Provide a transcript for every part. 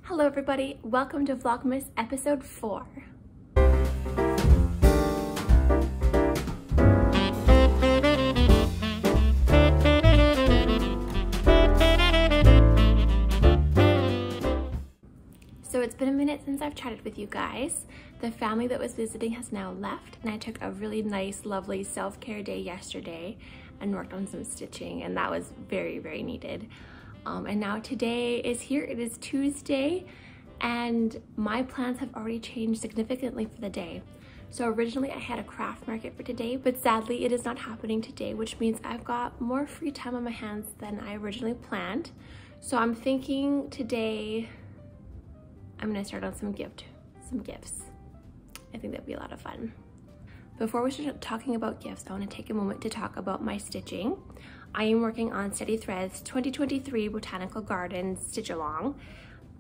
Hello everybody, welcome to Vlogmas episode 4. So it's been a minute since I've chatted with you guys. The family that was visiting has now left, and I took a really nice, lovely self-care day yesterday and worked on some stitching, and that was very, very needed. And now today is here. It is Tuesday, and my plans have already changed significantly for the day. So originally I had a craft market for today, but sadly it is not happening today, which means I've got more free time on my hands than I originally planned. So I'm thinking today I'm gonna start on some gifts. I think that'd be a lot of fun. Before we start talking about gifts, I want to take a moment to talk about my stitching. I am working on Steady Threads 2023 Botanical Gardens Stitch Along.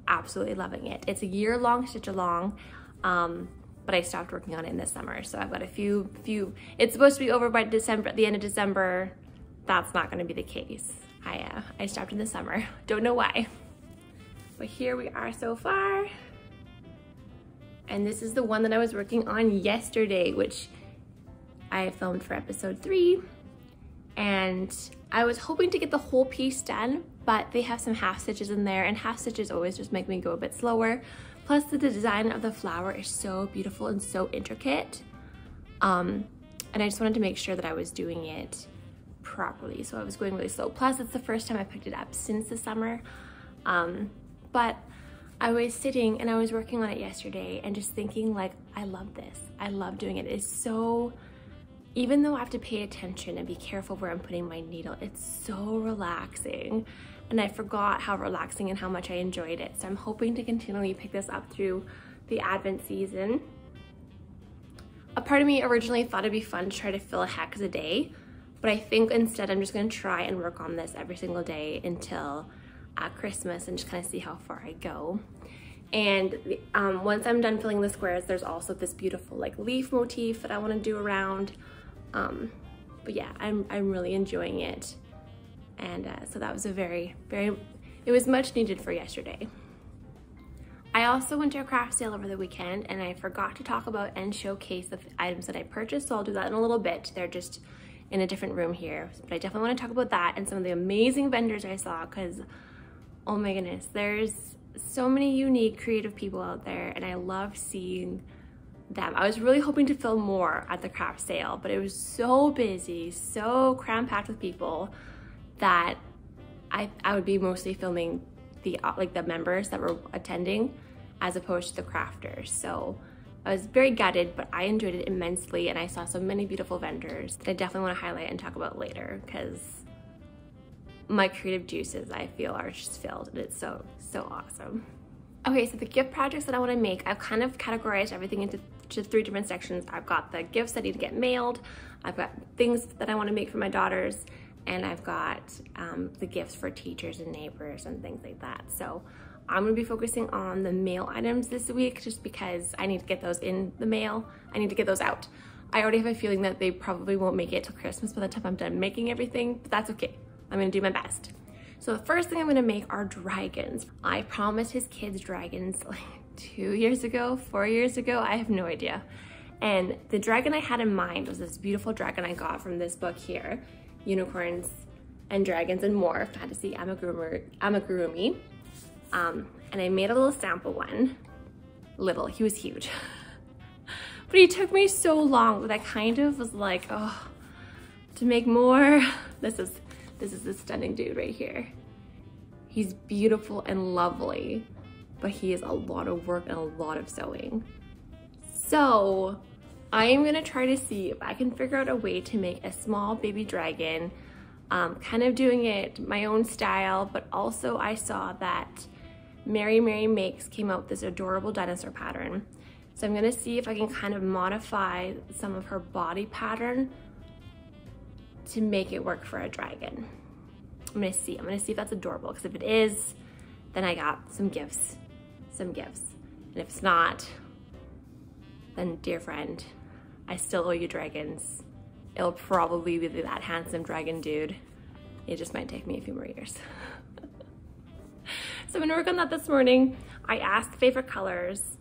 Absolutely loving it. It's a year-long stitch along, but I stopped working on it in the summer. So I've got a few, it's supposed to be over by December, at the end of December. That's not gonna be the case. I stopped in the summer. Don't know why. But here we are so far. And this is the one that I was working on yesterday, which I filmed for episode 3. And I was hoping to get the whole piece done, but they have some half stitches in there, and half stitches always just make me go a bit slower. Plus the design of the flower is so beautiful and so intricate. And I just wanted to make sure that I was doing it properly. So I was going really slow. Plus it's the first time I picked it up since the summer. But I was sitting and I was working on it yesterday and just thinking, like, I love this. I love doing it. It's so, even though I have to pay attention and be careful where I'm putting my needle, it's so relaxing. And I forgot how relaxing and how much I enjoyed it. So I'm hoping to continually pick this up through the Advent season. A part of me originally thought it'd be fun to try to fill a hex a day, but I think instead I'm just gonna try and work on this every single day until Christmas and just kind of see how far I go. And once I'm done filling the squares, there's also this beautiful like leaf motif that I want to do around. But yeah, I'm really enjoying it. And so that was a very, it was much needed for yesterday. I also went to a craft sale over the weekend, and I forgot to talk about and showcase the items that I purchased, so I'll do that in a little bit. They're just in a different room here, but I definitely want to talk about that and some of the amazing vendors I saw, because oh my goodness, there's so many unique creative people out there, and I love seeing them. I was really hoping to film more at the craft sale, but it was so busy, so cram-packed with people that I would be mostly filming the members that were attending as opposed to the crafters. So I was very gutted, but I enjoyed it immensely, and I saw so many beautiful vendors that I definitely want to highlight and talk about later, because my creative juices, I feel, are just filled, and it's so awesome. Okay, so the gift projects that I want to make, I've kind of categorized everything into 3 different sections. I've got the gifts that need to get mailed, I've got things that I want to make for my daughters, and I've got the gifts for teachers and neighbors and things like that. So I'm going to be focusing on the mail items this week, just because I need to get those in the mail. I need to get those out. I already have a feeling that they probably won't make it till Christmas by the time I'm done making everything, but that's okay. I'm gonna do my best. So the first thing I'm gonna make are dragons. I promised his kids dragons like 2 years ago, 4 years ago, I have no idea. And the dragon I had in mind was this beautiful dragon I got from this book here, Unicorns and Dragons and More, Fantasy Amigurumi. And I made a little sample one. Little, he was huge. But he took me so long that I kind of was like, oh, to make more. This is the stunning dude right here. He's beautiful and lovely, but he is a lot of work and a lot of sewing. So I am gonna try to see if I can figure out a way to make a small baby dragon, kind of doing it my own style, but also I saw that Mary Makes came out with this adorable dinosaur pattern. So I'm gonna see if I can kind of modify some of her body pattern to make it work for a dragon. I'm gonna see if that's adorable, because if it is, then I got some gifts. And if it's not, then dear friend, I still owe you dragons. It'll probably be that handsome dragon dude. It just might take me a few more years. So I'm gonna work on that this morning. I asked favorite colors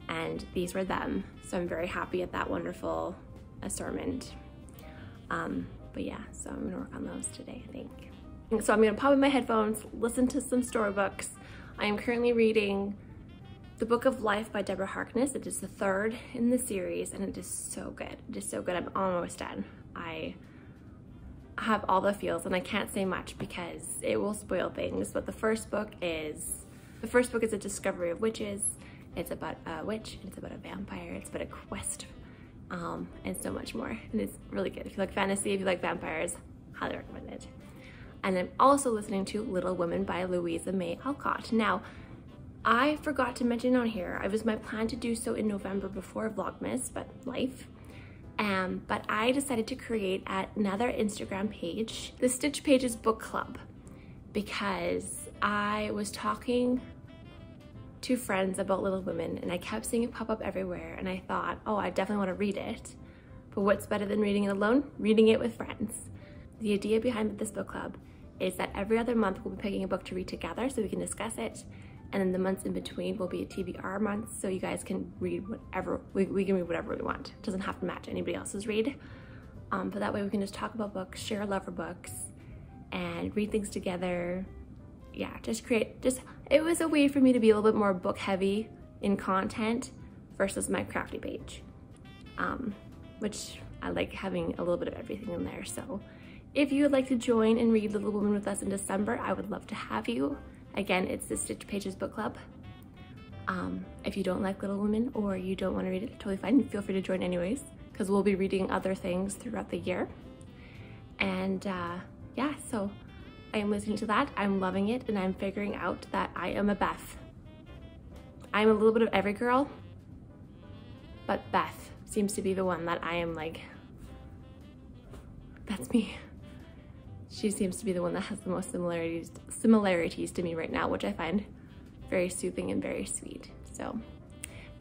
and these were them. So I'm very happy at that wonderful assortment. But yeah, so I'm gonna work on those today, I think. So I'm gonna pop in my headphones, listen to some storybooks. I am currently reading The Book of Life by Deborah Harkness. It is the third in the series and it is so good. It is so good, I'm almost done. I have all the feels and I can't say much because it will spoil things, but the first book is a discovery of witches. It's about a witch, it's about a vampire, it's about a quest, and so much more. And it's really good. If you like fantasy, if you like vampires, highly recommend it. And I'm also listening to Little Women by Louisa May Alcott. Now, I forgot to mention on here, it was my plan to do so in November before Vlogmas, but life. But I decided to create another Instagram page, the Stitch Pages Book Club, because I was talking to friends about Little Women and I kept seeing it pop up everywhere and I thought, oh, I definitely want to read it. But what's better than reading it alone? Reading it with friends. The idea behind this book club is that every other month we'll be picking a book to read together so we can discuss it. And then the months in between will be a TBR month, so you guys can read whatever, we can read whatever we want. It doesn't have to match anybody else's read. But that way we can just talk about books, share a love for books, and read things together. Yeah, it was a way for me to be a little bit more book heavy in content versus my crafty page. Which I like having a little bit of everything in there. So if you would like to join and read Little Women with us in December, I would love to have you. Again, it's the Stitch Pages Book Club. If you don't like Little Women or you don't want to read it, totally fine. Feel free to join anyways, because we'll be reading other things throughout the year. And yeah, so I am listening to that. I'm loving it, and I'm figuring out that I am a Beth. I'm a little bit of every girl, but Beth seems to be the one that I am like, that's me. She seems to be the one that has the most similarities to me right now, which I find very soothing and very sweet. So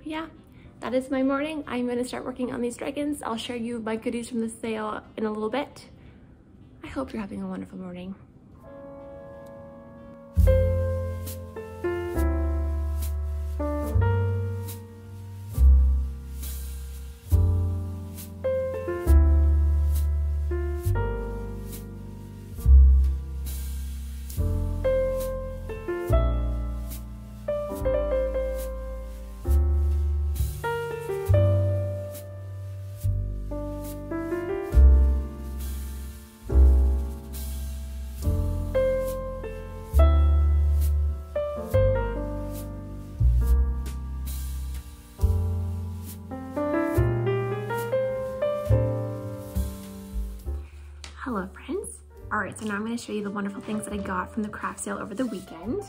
yeah, that is my morning. I'm gonna start working on these dragons. I'll share you my goodies from the sale in a little bit. I hope you're having a wonderful morning. Hello friends. Alright, so now I'm going to show you the wonderful things that I got from the craft sale over the weekend.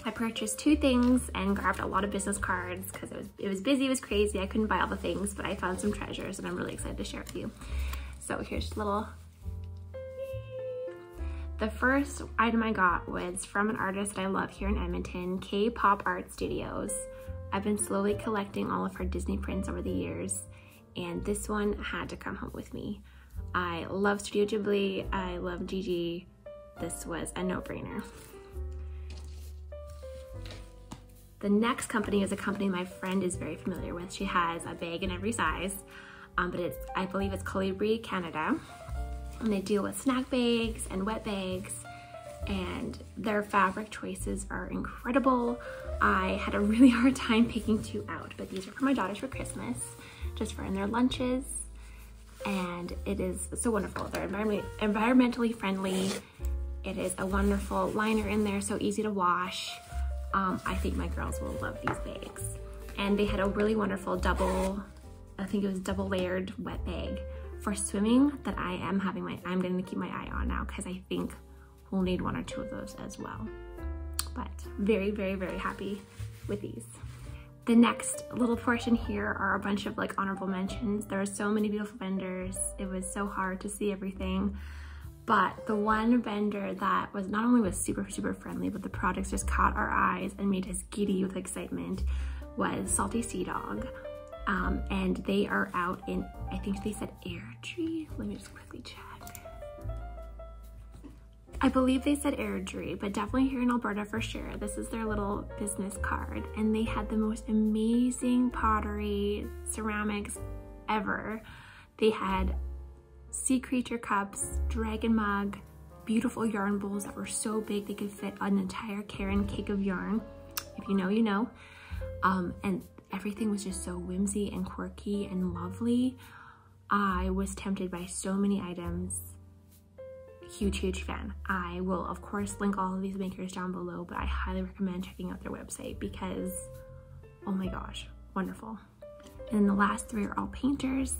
I purchased 2 things and grabbed a lot of business cards because it was busy, it was crazy, I couldn't buy all the things, but I found some treasures and I'm really excited to share it with you. So here's a little... The first item I got was from an artist that I love here in Edmonton, K-Pop Art Studios. I've been slowly collecting all of her Disney prints over the years, and this one had to come home with me. I love Studio Ghibli, I love Gigi. This was a no-brainer. The next company is a company my friend is very familiar with. She has a bag in every size, but I believe it's Colibri Canada. And they deal with snack bags and wet bags, and their fabric choices are incredible. I had a really hard time picking 2 out, but these are for my daughters for Christmas, just for in their lunches. And it is so wonderful. They're environmentally friendly. It is a wonderful liner in there, so easy to wash. I think my girls will love these bags. And they had a really wonderful double layered wet bag for swimming that I'm going to keep my eye on now, because I think we'll need 1 or 2 of those as well. But very, very, very happy with these. The next little portion here are a bunch of like honorable mentions. There are so many beautiful vendors. It was so hard to see everything. But the one vendor that was not only was super, super friendly, but the products just caught our eyes and made us giddy with excitement was Salty Sea Dog. And they are out in, I think they said Airdrie. Let me just quickly check. I believe they said Airdrie, but definitely here in Alberta for sure. This is their little business card, and they had the most amazing pottery, ceramics ever. They had sea creature cups, dragon mug, beautiful yarn bowls that were so big they could fit an entire Karen cake of yarn. If you know, you know. And everything was just so whimsy and quirky and lovely. I was tempted by so many items. Huge fan. I will of course link all of these makers down below, but I highly recommend checking out their website because, oh my gosh, wonderful. And then the last three are all painters.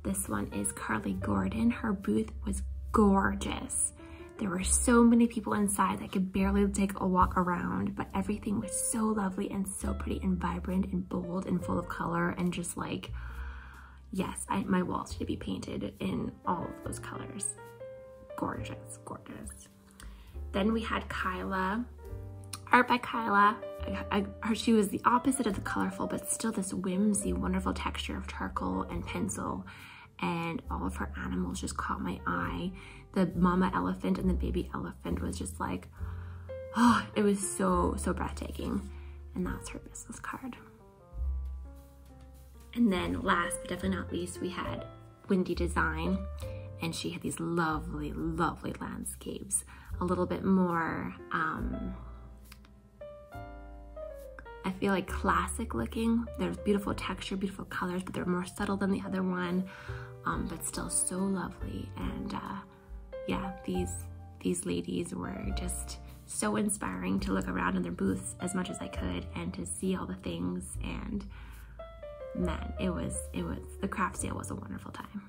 This one is Carly Gordon. Her booth was gorgeous. There were so many people inside that I could barely take a walk around, but everything was so lovely and so pretty and vibrant and bold and full of color and just like, yes, my walls should be painted in all of those colors. Gorgeous, gorgeous. Then we had Kyla, art by Kyla. She was the opposite of the colorful, but still this whimsy, wonderful texture of charcoal and pencil, and all of her animals just caught my eye. The mama elephant and the baby elephant was just like, oh, it was so breathtaking. And that's her business card. And then last but definitely not least, we had Windy Design. And she had these lovely, lovely landscapes. A little bit more, I feel like classic looking. There's beautiful texture, beautiful colors, but they're more subtle than the other one, but still so lovely. And yeah, these ladies were just so inspiring to look around in their booths as much as I could and to see all the things. And man, the craft sale was a wonderful time.